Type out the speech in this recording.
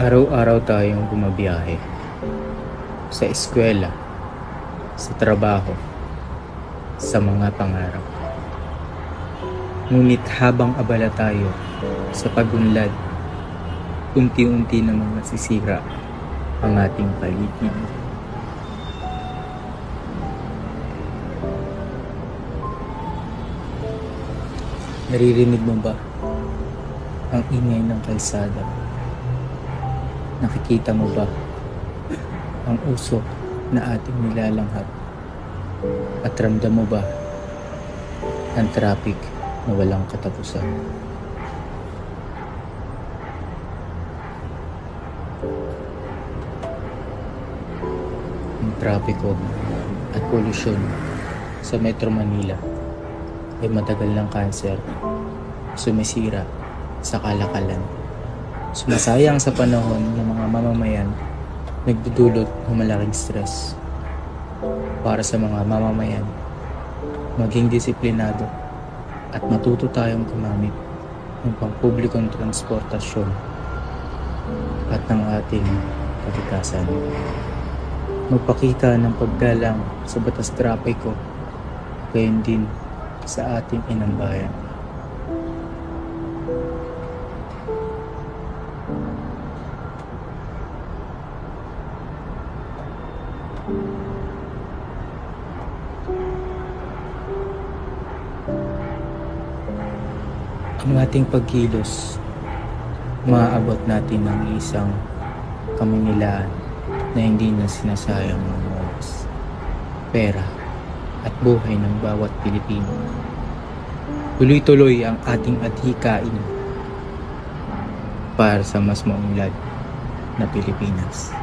Araw-araw tayong bumabiyahe sa eskwela, sa trabaho, sa mga pangarap. Ngunit habang abala tayo sa pagunlad, unti-unti namang nasisira ang ating paligid. Naririnig mo ba ang ingay ng kalsada? Nakikita mo ba ang usok na ating nilalanghap? At ramdam mo ba ang traffic na walang katapusan? Ang trapiko at polusyon sa Metro Manila ay matagal ng kanser, sumisira sa kalakalan, sumasayang sa panahon ng mga mamamayan, nagdudulot ng malaking stress. Para sa mga mamamayan, maging disiplinado at matuto tayong gumamit ng pampublikong transportasyon at ng ating kalikasan. Magpakita ng paggalang sa batas trapiko, gayon din sa ating inang bayan. Ang ating pagkilos, maaabot natin ng isang kamangilaan na hindi na sinasayang ng oras, pera at buhay ng bawat Pilipino. Tuloy-tuloy ang ating adhikain para sa mas maunlad na Pilipinas.